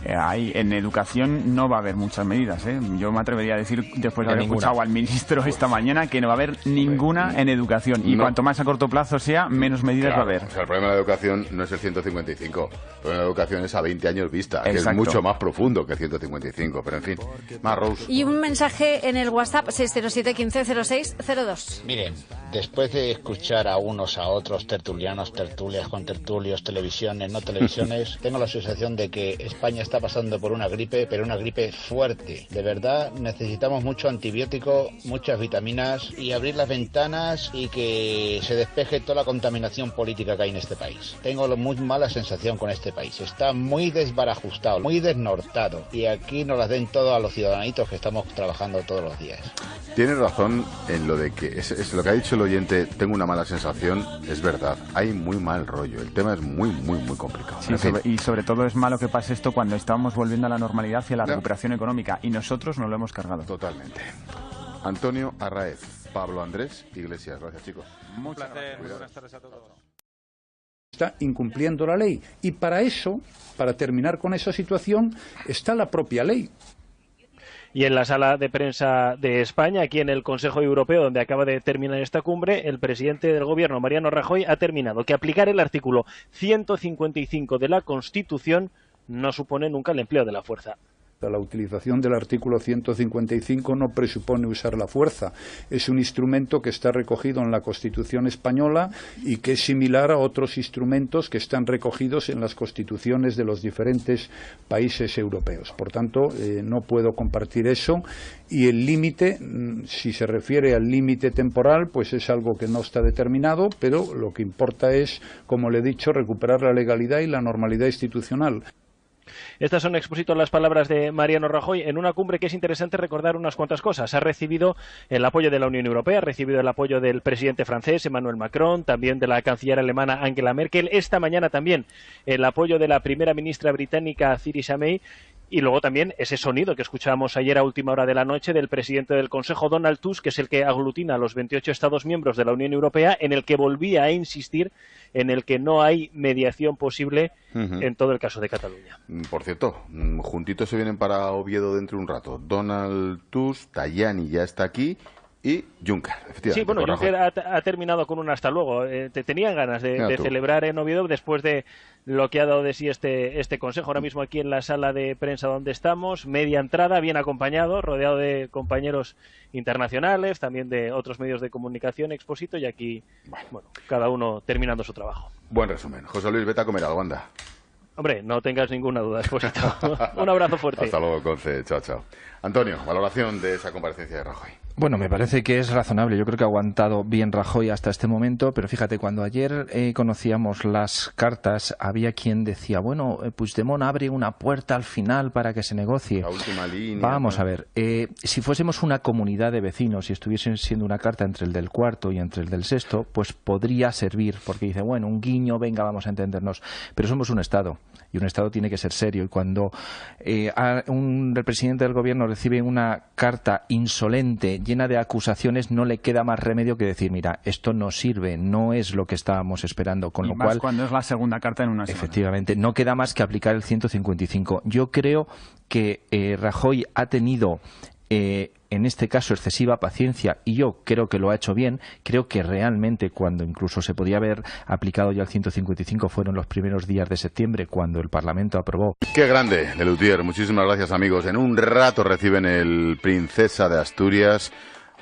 En educación no va a haber muchas medidas, ¿eh? Yo me atrevería a decir, después de haber escuchado al ministro esta mañana, que no va a haber ninguna en educación. Y cuanto más a corto plazo sea, menos medidas va a haber. O sea, el problema de la educación no es el 155. El problema de la educación es a 20 años vista, que es mucho más profundo que el 155. Pero en fin, más Rose. Y un mensaje en el WhatsApp 607 15 06 02. Miren, después de escuchar a unos a otros, tertulianos, tertulias, contertulios, televisiones, no televisiones, tengo la sensación de que España está pasando por una gripe, pero una gripe fuerte. De verdad, necesitamos mucho antibiótico, muchas vitaminas y abrir las ventanas y que se despeje toda la contaminación política que hay en este país. Tengo muy mala sensación con este país. Está muy desbarajustado, muy desnortado y aquí nos las den todo a los ciudadanitos que estamos trabajando todos los días. Tiene razón en lo de que es lo que ha dicho el oyente, tengo una mala sensación, es verdad. Hay muy mal rollo, el tema es muy complicado. Sí, y sobre todo es malo que pase esto cuando estamos volviendo a la normalidad y a la recuperación económica y nosotros nos lo hemos cargado. Totalmente. Antonio Arraez, Pablo Andrés Iglesias. Gracias, chicos. Muchas gracias. Buenas tardes a todos. Está incumpliendo la ley y para eso, para terminar con esa situación, está la propia ley. Y en la sala de prensa de España, aquí en el Consejo Europeo, donde acaba de terminar esta cumbre, el presidente del Gobierno, Mariano Rajoy, ha terminado que aplicar el artículo 155 de la Constitución no supone nunca el empleo de la fuerza. La utilización del artículo 155 no presupone usar la fuerza. Es un instrumento que está recogido en la Constitución española y que es similar a otros instrumentos que están recogidos en las constituciones de los diferentes países europeos. Por tanto, no puedo compartir eso. Y el límite, si se refiere al límite temporal, pues es algo que no está determinado, pero lo que importa es, como le he dicho, recuperar la legalidad y la normalidad institucional. Estas son, expósito, las palabras de Mariano Rajoy en una cumbre que es interesante recordar unas cuantas cosas. Ha recibido el apoyo de la Unión Europea, ha recibido el apoyo del presidente francés, Emmanuel Macron, también de la canciller alemana Angela Merkel, esta mañana también el apoyo de la primera ministra británica Theresa May. Y luego también ese sonido que escuchábamos ayer a última hora de la noche del presidente del Consejo, Donald Tusk, que es el que aglutina a los 28 Estados miembros de la Unión Europea, en el que volvía a insistir en el que no hay mediación posible en todo el caso de Cataluña. Por cierto, juntitos se vienen para Oviedo dentro de un rato. Donald Tusk, Tajani ya está aquí y Juncker, efectivamente. Sí, bueno, Juncker ha terminado con un hasta luego. Tenían ganas de celebrar en Oviedo después de lo que ha dado de sí este Consejo. Ahora mismo aquí en la sala de prensa donde estamos, media entrada, bien acompañado, rodeado de compañeros internacionales, también de otros medios de comunicación, Expósito, y aquí, bueno, cada uno terminando su trabajo. Buen resumen. José Luis, vete a comer algo, anda. Hombre, no tengas ninguna duda, Expósito. Un abrazo fuerte. Hasta luego, Conce. Chao, chao. Antonio, valoración de esa comparecencia de Rajoy. Bueno, me parece que es razonable. Yo creo que ha aguantado bien Rajoy hasta este momento, pero fíjate, cuando ayer conocíamos las cartas, había quien decía, bueno, Puigdemont abre una puerta al final para que se negocie. La última línea. Vamos a ver, si fuésemos una comunidad de vecinos y estuviesen siendo una carta entre el del cuarto y entre el del sexto, pues podría servir, porque dice, bueno, un guiño, venga, vamos a entendernos. Pero somos un Estado Y un Estado tiene que ser serio. Y cuando el presidente del gobierno recibe una carta insolente, llena de acusaciones, no le queda más remedio que decir, mira, esto no sirve, no es lo que estábamos esperando. Con y lo más cual, cuando es la segunda carta en una semana. Efectivamente, no queda más que aplicar el 155. Yo creo que Rajoy ha tenido en este caso excesiva paciencia, y yo creo que lo ha hecho bien. Creo que realmente cuando incluso se podía haber aplicado ya el 155 fueron los primeros días de septiembre, cuando el Parlamento aprobó. Qué grande, Lelutier. Muchísimas gracias, amigos. En un rato reciben el Princesa de Asturias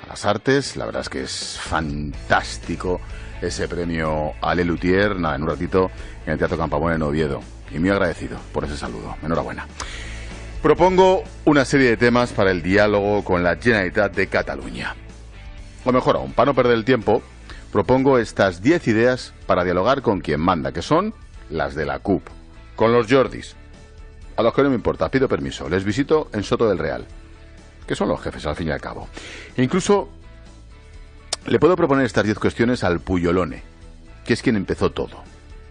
a las Artes. La verdad es que es fantástico ese premio a Lelutier. Nada, en un ratito en el Teatro Campoamor en Oviedo. Y muy agradecido por ese saludo. Enhorabuena. Propongo una serie de temas para el diálogo con la Generalitat de Cataluña. O mejor aún, para no perder el tiempo, propongo estas 10 ideas para dialogar con quien manda, que son las de la CUP, con los Jordis, a los que no me importa, pido permiso, les visito en Soto del Real, que son los jefes al fin y al cabo. E incluso le puedo proponer estas 10 cuestiones al Puyolone, que es quien empezó todo,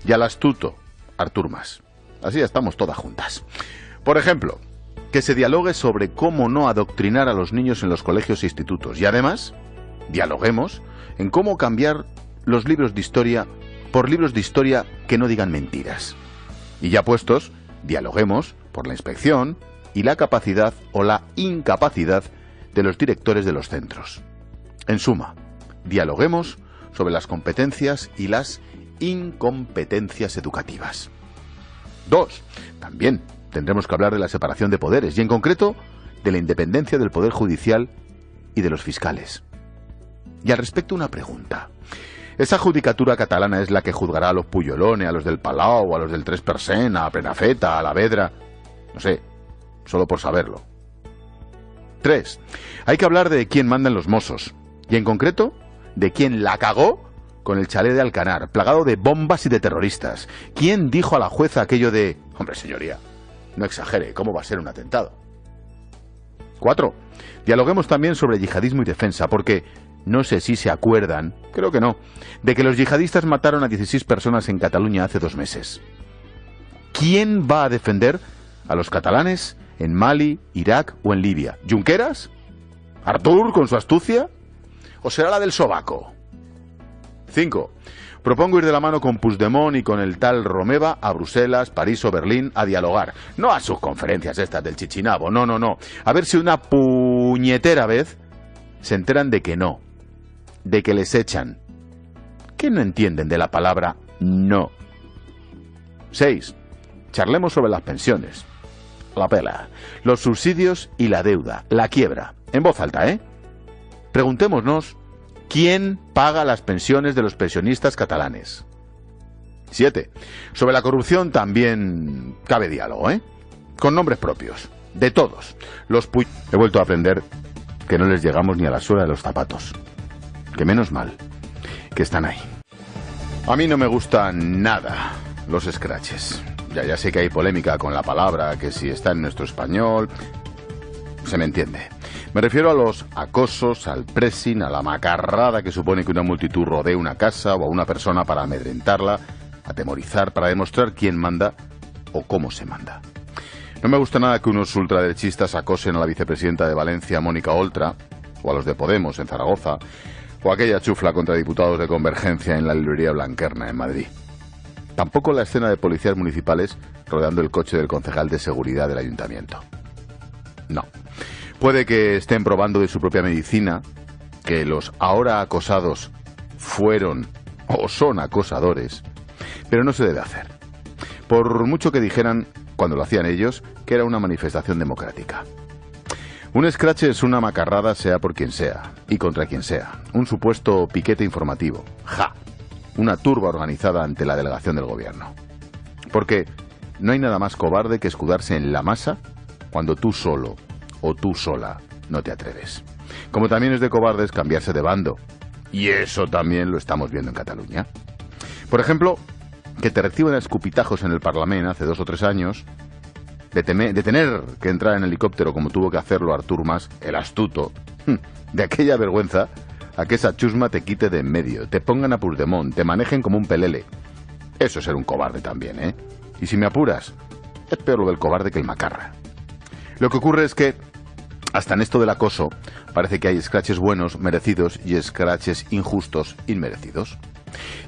y al astuto Artur Mas. Así estamos todas juntas. Por ejemplo, que se dialogue sobre cómo no adoctrinar a los niños en los colegios e institutos. Y además, dialoguemos en cómo cambiar los libros de historia por libros de historia que no digan mentiras. Y ya puestos, dialoguemos por la inspección y la capacidad o la incapacidad de los directores de los centros. En suma, dialoguemos sobre las competencias y las incompetencias educativas. 2. También tendremos que hablar de la separación de poderes y, en concreto, de la independencia del Poder Judicial y de los fiscales. Y al respecto, una pregunta. ¿Esa judicatura catalana es la que juzgará a los Puyolone, a los del Palau, a los del 3%, a Prenafeta, a la Vedra? No sé, solo por saberlo. 3. Hay que hablar de quién manda en los Mossos, y en concreto, de quién la cagó con el chalet de Alcanar, plagado de bombas y de terroristas. ¿Quién dijo a la jueza aquello de... Hombre, señoría, no exagere, ¿cómo va a ser un atentado? 4. Dialoguemos también sobre yihadismo y defensa, porque no sé si se acuerdan, creo que no, de que los yihadistas mataron a 16 personas en Cataluña hace 2 meses. ¿Quién va a defender a los catalanes en Mali, Irak o en Libia? ¿Junqueras? ¿Artur con su astucia? ¿O será la del sobaco? 5. Propongo ir de la mano con Puigdemont y con el tal Romeva a Bruselas, París o Berlín a dialogar. No a sus conferencias estas del Chichinabo, no. A ver si una puñetera vez se enteran de que no, de que les echan. ¿Qué no entienden de la palabra no? 6. Charlemos sobre las pensiones, la pela, los subsidios y la deuda, la quiebra. En voz alta, ¿eh? Preguntémonos, ¿quién paga las pensiones de los pensionistas catalanes? 7. Sobre la corrupción también cabe diálogo, ¿eh? Con nombres propios, de todos. He vuelto a aprender que no les llegamos ni a la suela de los zapatos. Que menos mal que están ahí. A mí no me gustan nada los scratches. Ya sé que hay polémica con la palabra, que si está en nuestro español... Se me entiende. Me refiero a los acosos, al pressing, a la macarrada que supone que una multitud rodee una casa o a una persona para amedrentarla, atemorizar, para demostrar quién manda o cómo se manda. No me gusta nada que unos ultraderechistas acosen a la vicepresidenta de Valencia, Mónica Oltra, o a los de Podemos en Zaragoza, o aquella chufla contra diputados de Convergencia en la librería Blanquerna en Madrid. Tampoco la escena de policías municipales rodeando el coche del concejal de seguridad del ayuntamiento. No. Puede que estén probando de su propia medicina que los ahora acosados fueron o son acosadores, pero no se debe hacer. Por mucho que dijeran, cuando lo hacían ellos, que era una manifestación democrática. Un scratch es una macarrada sea por quien sea y contra quien sea. Un supuesto piquete informativo. ¡Ja! Una turba organizada ante la delegación del gobierno. Porque no hay nada más cobarde que escudarse en la masa cuando tú solo o tú sola no te atreves. Como también es de cobardes cambiarse de bando. Y eso también lo estamos viendo en Cataluña. Por ejemplo, que te reciban a escupitajos en el Parlamento hace 2 o 3 años, de tener que entrar en helicóptero como tuvo que hacerlo Artur Mas, el astuto, de aquella vergüenza a que esa chusma te quite de en medio, te pongan a Puigdemont, te manejen como un pelele. Eso es ser un cobarde también, ¿eh? Y si me apuras, es peor lo del cobarde que el macarra. Lo que ocurre es que, hasta en esto del acoso, parece que hay scratches buenos, merecidos, y scratches injustos, inmerecidos.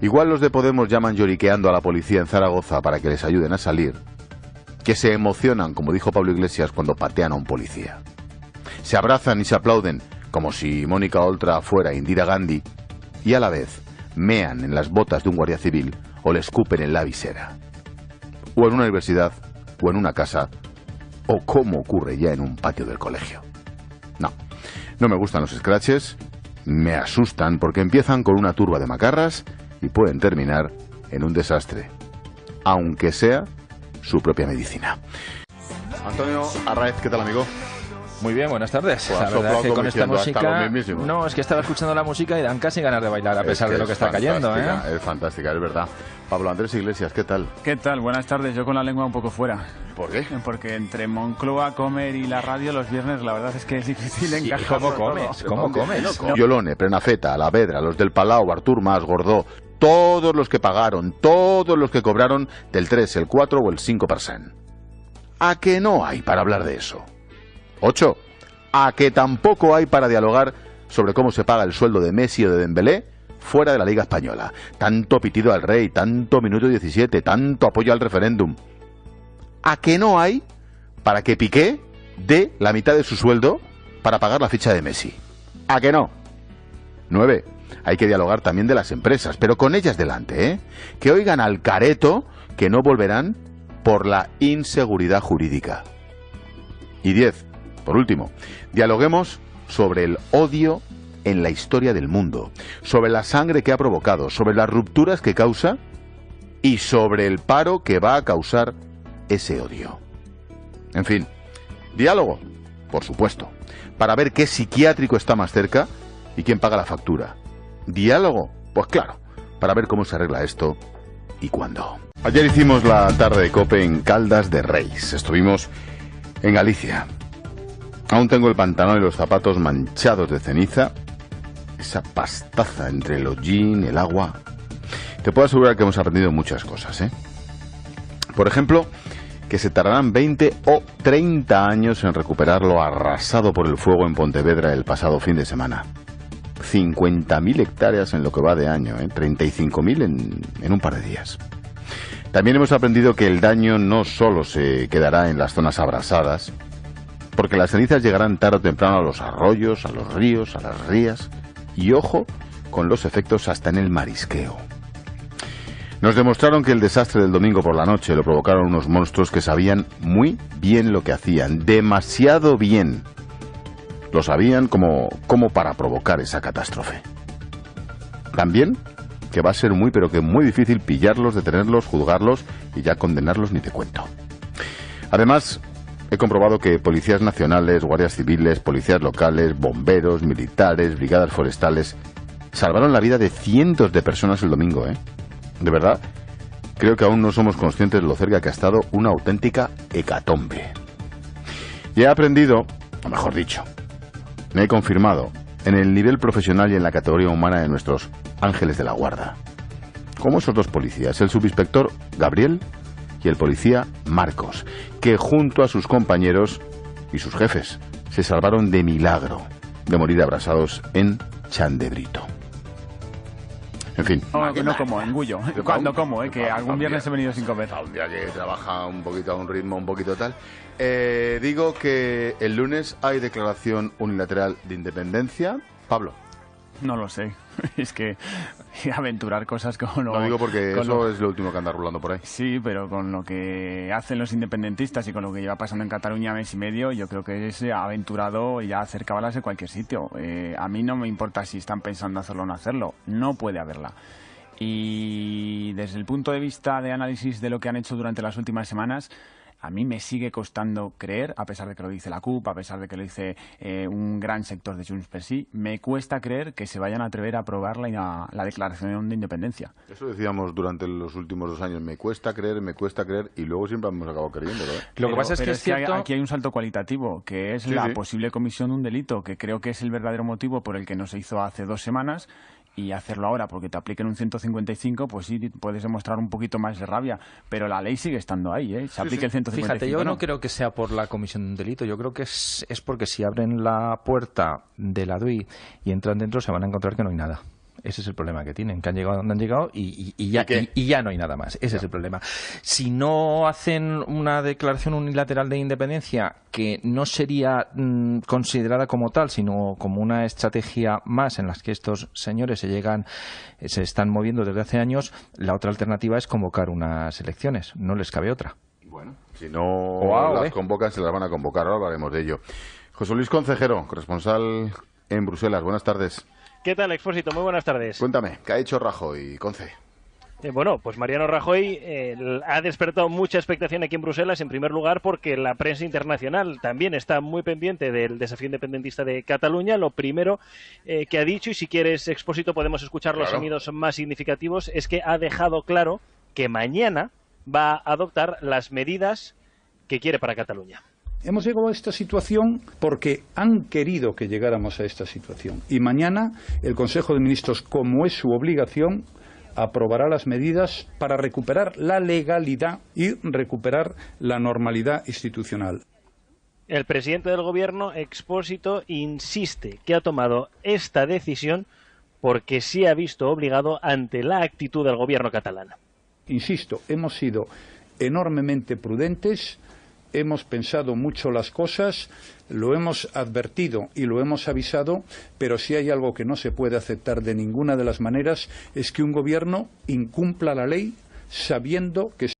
Igual los de Podemos llaman lloriqueando a la policía en Zaragoza para que les ayuden a salir, que se emocionan, como dijo Pablo Iglesias, cuando patean a un policía. Se abrazan y se aplauden, como si Mónica Oltra fuera Indira Gandhi, y a la vez mean en las botas de un guardia civil o le escupen en la visera. O en una universidad, o en una casa, o como ocurre ya en un patio del colegio. No me gustan los scratches, me asustan porque empiezan con una turba de macarras y pueden terminar en un desastre, aunque sea su propia medicina. Antonio Arraez, ¿qué tal, amigo? Muy bien, buenas tardes. Pues la verdad es que con esta música... No, no, es que estaba escuchando la música y dan casi ganas de bailar a pesar de lo que está cayendo. Es fantástica, es verdad. Pablo Andrés Iglesias, ¿qué tal? ¿Qué tal? Buenas tardes. Yo con la lengua un poco fuera. ¿Por qué? Porque entre Moncloa, comer y la radio los viernes la verdad es que es difícil encajar. ¿Cómo comes? ¿Cómo comes? Yolone, Prenafeta, La Vedra, los del Palau, Artur Mas, Gordó, todos los que pagaron, todos los que cobraron del 3, el 4 o el 5%. ¿A que no hay para hablar de eso? 8. ¿A que tampoco hay para dialogar sobre cómo se paga el sueldo de Messi o de Dembélé fuera de la Liga Española? Tanto pitido al rey, tanto minuto 17, tanto apoyo al referéndum. ¿A que no hay para que Piqué dé la mitad de su sueldo para pagar la ficha de Messi? ¿A que no? 9. Hay que dialogar también de las empresas, pero con ellas delante, ¿eh? Que oigan al careto que no volverán por la inseguridad jurídica. Y 10. Por último, dialoguemos sobre el odio en la historia del mundo, sobre la sangre que ha provocado, sobre las rupturas que causa y sobre el paro que va a causar ese odio. En fin, diálogo, por supuesto, para ver qué psiquiátrico está más cerca y quién paga la factura. Diálogo, pues claro, para ver cómo se arregla esto y cuándo. Ayer hicimos la tarde de COPE en Caldas de Reis. Estuvimos en Galicia. Aún tengo el pantalón y los zapatos manchados de ceniza. Esa pastaza entre el hollín, el agua. Te puedo asegurar que hemos aprendido muchas cosas, ¿eh? Por ejemplo, que se tardarán 20 o 30 años en recuperar lo arrasado por el fuego en Pontevedra el pasado fin de semana. 50.000 hectáreas en lo que va de año, ¿eh? 35.000 en un par de días. También hemos aprendido que el daño no solo se quedará en las zonas abrasadas, porque las cenizas llegarán tarde o temprano a los arroyos, a los ríos, a las rías, y ojo con los efectos hasta en el marisqueo. Nos demostraron que el desastre del domingo por la noche lo provocaron unos monstruos que sabían muy bien lo que hacían, demasiado bien. Lo sabían como para provocar esa catástrofe. También que va a ser muy pero que muy difícil pillarlos, detenerlos, juzgarlos y ya condenarlos ni te cuento. Además, he comprobado que policías nacionales, guardias civiles, policías locales, bomberos, militares, brigadas forestales salvaron la vida de cientos de personas el domingo, ¿eh? De verdad, creo que aún no somos conscientes de lo cerca que ha estado una auténtica hecatombe. Y he aprendido, o mejor dicho, me he confirmado en el nivel profesional y en la categoría humana de nuestros ángeles de la guarda. Como esos dos policías, el subinspector Gabriel y el policía Marcos, que junto a sus compañeros y sus jefes se salvaron de milagro de morir abrasados en Chandebrito. En fin. No, que no como, engullo. Cuando como, que algún viernes he venido sin comer. Un día que trabaja un poquito a un ritmo un poquito tal. Digo que el lunes hay declaración unilateral de independencia. Pablo. No lo sé. Es que aventurar cosas con lo... No digo porque eso es lo último que anda rulando por ahí. Sí, pero con lo que hacen los independentistas y con lo que lleva pasando en Cataluña mes y medio, yo creo que es aventurado y ya hacer cabalas en cualquier sitio. A mí no me importa si están pensando hacerlo o no hacerlo. No puede haberla. Y desde el punto de vista de análisis de lo que han hecho durante las últimas semanas, a mí me sigue costando creer, a pesar de que lo dice la CUP, a pesar de que lo dice un gran sector de Junts per Sí, me cuesta creer que se vayan a atrever a aprobar la declaración de independencia. Eso decíamos durante los últimos 2 años, me cuesta creer, y luego siempre hemos acabado creyéndolo, ¿eh? Lo que pasa es que es cierto... aquí hay un salto cualitativo, que es la posible comisión de un delito, que creo que es el verdadero motivo por el que no se hizo hace 2 semanas, y hacerlo ahora porque te apliquen un 155, pues sí, puedes demostrar un poquito más de rabia, pero la ley sigue estando ahí, ¿eh? Se aplique el 155. Fíjate, yo no creo que sea por la comisión de un delito, yo creo que es porque si abren la puerta de la DUI y entran dentro se van a encontrar que no hay nada. Ese es el problema que tienen, que han llegado donde han llegado y ya no hay nada más. Ese es el problema. Si no hacen una declaración unilateral de independencia, que no sería considerada como tal, sino como una estrategia más en las que estos señores se están moviendo desde hace años, la otra alternativa es convocar unas elecciones. No les cabe otra. Bueno, si no las convocan, se las van a convocar. Ahora hablaremos de ello. José Luis Concejero, corresponsal en Bruselas. Buenas tardes. ¿Qué tal, Expósito? Muy buenas tardes. Cuéntame, ¿qué ha hecho Rajoy, Conce? Bueno, pues Mariano Rajoy ha despertado mucha expectación aquí en Bruselas, en primer lugar porque la prensa internacional también está muy pendiente del desafío independentista de Cataluña. Lo primero que ha dicho, y si quieres, Expósito, podemos escuchar los sonidos más significativos, es que ha dejado claro que mañana va a adoptar las medidas que quiere para Cataluña. Hemos llegado a esta situación porque han querido que llegáramos a esta situación. Y mañana el Consejo de Ministros, como es su obligación, aprobará las medidas para recuperar la legalidad y recuperar la normalidad institucional. El presidente del Gobierno, Expósito, insiste que ha tomado esta decisión porque se ha visto obligado ante la actitud del Gobierno catalán. Insisto, hemos sido enormemente prudentes. Hemos pensado mucho las cosas, lo hemos advertido y lo hemos avisado, pero si hay algo que no se puede aceptar de ninguna de las maneras es que un gobierno incumpla la ley sabiendo que